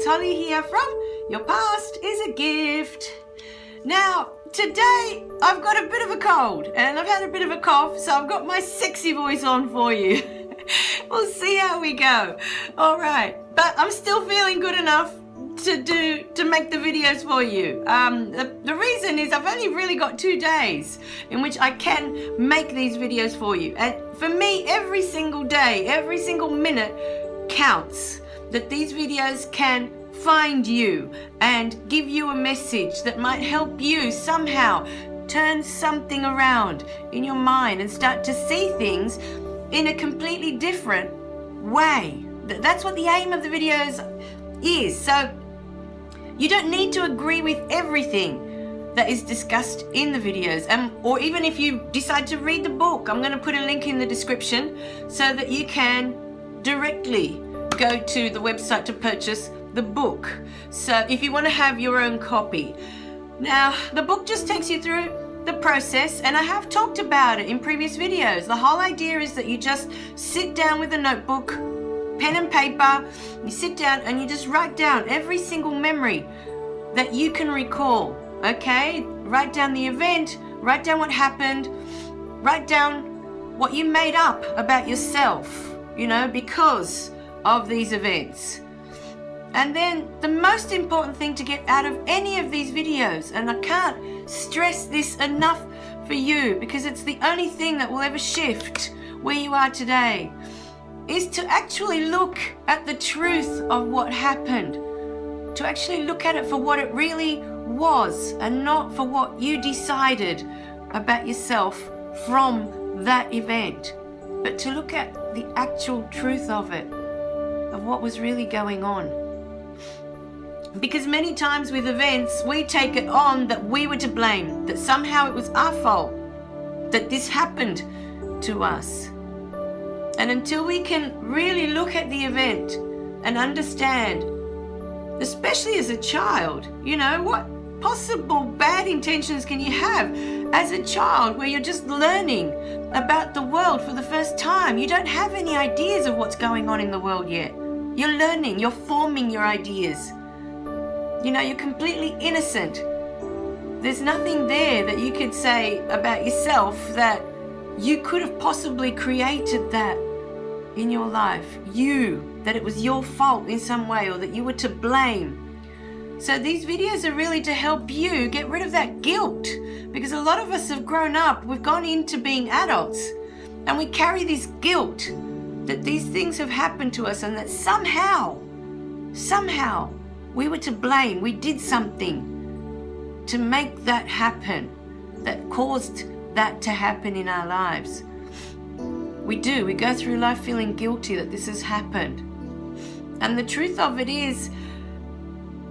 it's Holly here from Your Past is a Gift. Now, today I've got a bit of a cold and I've had a bit of a cough, so I've got my sexy voice on for you. We'll see how we go. All right, but I'm still feeling good enough to make the videos for you. The reason is I've only really got 2 days in which I can make these videos for you, and for me every single day, every single minute counts, that these videos can find you and give you a message that might help you somehow turn something around in your mind and start to see things in a completely different way. That's what the aim of the videos is. So you don't need to agree with everything that is discussed in the videos, or even if you decide to read the book, I'm going to put a link in the description so that you can directly go to the website to purchase the book. So if you want to have your own copy. Now, the book just takes you through the process, and I have talked about it in previous videos. The whole idea is that you just sit down with a notebook, pen and paper, you sit down and you just write down every single memory that you can recall, okay? Write down the event, write down what happened, write down what you made up about yourself, because of these events. And then the most important thing to get out of any of these videos, and I can't stress this enough for you because it's the only thing that will ever shift where you are today, is to actually look at the truth of what happened, to actually look at it for what it really was and not for what you decided about yourself from that event, but to look at the actual truth of it, of what was really going on. Because many times with events, we take it on that we were to blame, that somehow it was our fault that this happened to us. And until we can really look at the event and understand, especially as a child, what possible bad intentions can you have as a child where you're just learning about the world for the first time? You don't have any ideas of what's going on in the world yet. You're learning, you're forming your ideas. You're completely innocent. There's nothing there that you could say about yourself that you could have possibly created that in your life. That it was your fault in some way, or that you were to blame. So these videos are really to help you get rid of that guilt, because a lot of us have grown up, we've gone into being adults, and we carry this guilt that these things have happened to us and that somehow we were to blame. We did something to make that happen, that caused that to happen in our lives. We go through life feeling guilty that this has happened. And the truth of it is,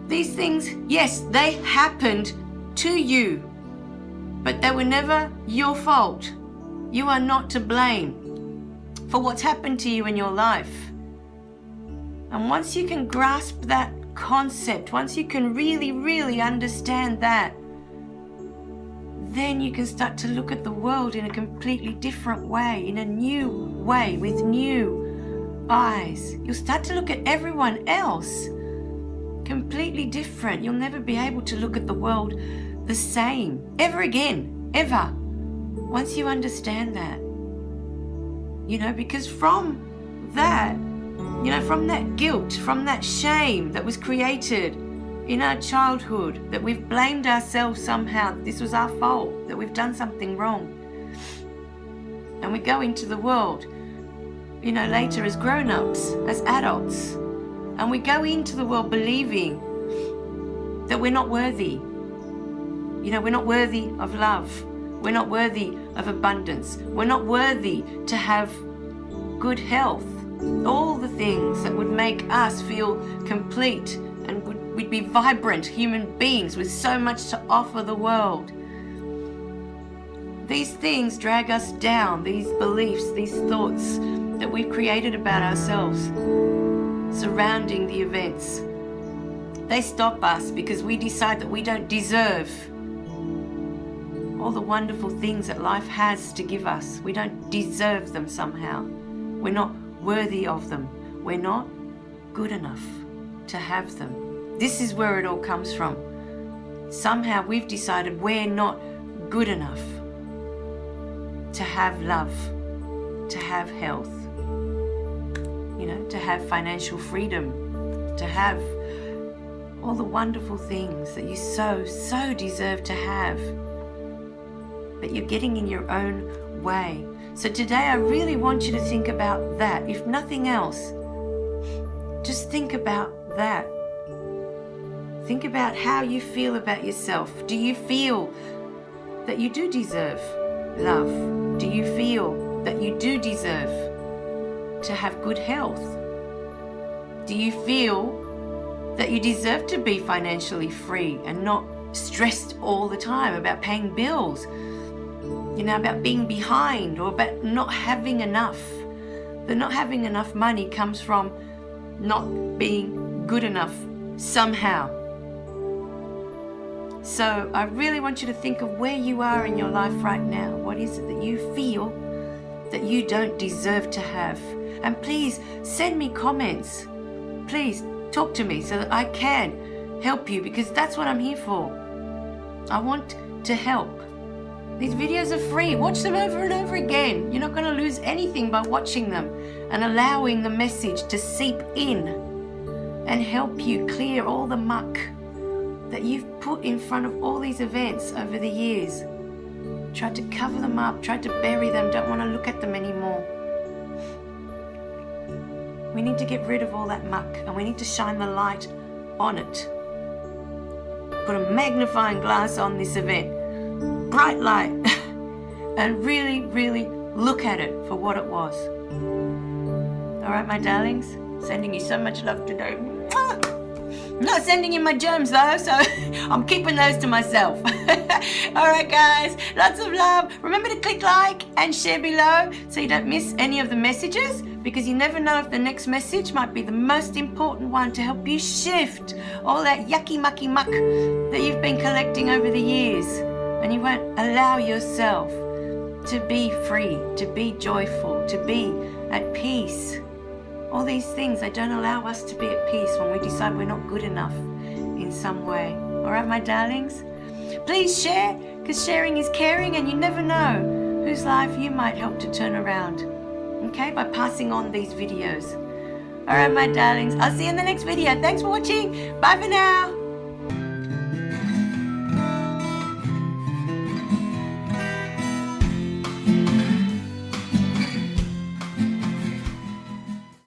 these things, yes, they happened to you, but they were never your fault. You are not to blame for what's happened to you in your life. And once you can grasp that concept, once you can really, really understand that, then you can start to look at the world in a completely different way, in a new way, with new eyes. You'll start to look at everyone else completely different. You'll never be able to look at the world the same ever again, ever, once you understand that. Because from that, from that guilt, from that shame that was created in our childhood, that we've blamed ourselves somehow, that this was our fault, that we've done something wrong. And we go into the world, later as grown-ups, as adults, and we go into the world believing that we're not worthy. We're not worthy of love. We're not worthy of abundance. We're not worthy to have good health. All the things that would make us feel complete, and we'd be vibrant human beings with so much to offer the world. These things drag us down, these beliefs, these thoughts that we've created about ourselves surrounding the events. They stop us because we decide that we don't deserve all the wonderful things that life has to give us. We don't deserve them somehow. We're not worthy of them. We're not good enough to have them. This is where it all comes from. Somehow we've decided we're not good enough to have love, to have health, to have financial freedom, to have all the wonderful things that you so deserve to have. But you're getting in your own way. So today I really want you to think about that. If nothing else, just think about that. Think about how you feel about yourself. Do you feel that you do deserve love? Do you feel that you do deserve to have good health? Do you feel that you deserve to be financially free and not stressed all the time about paying bills, about being behind or about not having enough? The not having enough money comes from not being good enough somehow. So I really want you to think of where you are in your life right now. What is it that you feel that you don't deserve to have? And please send me comments. Please talk to me so that I can help you, because that's what I'm here for. I want to help. These videos are free. Watch them over and over again. You're not going to lose anything by watching them and allowing the message to seep in and help you clear all the muck that you've put in front of all these events over the years. Tried to cover them up, tried to bury them, don't want to look at them anymore. We need to get rid of all that muck, and we need to shine the light on it. Put a magnifying glass on this event, bright light, and really look at it for what it was. All right, my darlings, sending you so much love today. I'm not sending you my germs though, so I'm keeping those to myself. All right, guys, lots of love. Remember to click like and share below so you don't miss any of the messages, because you never know if the next message might be the most important one to help you shift all that yucky, mucky muck that you've been collecting over the years, and you won't allow yourself to be free, to be joyful, to be at peace. All these things, they don't allow us to be at peace when we decide we're not good enough in some way. All right, my darlings? Please share, because sharing is caring, and you never know whose life you might help to turn around, okay, by passing on these videos. All right, my darlings, I'll see you in the next video. Thanks for watching. Bye for now.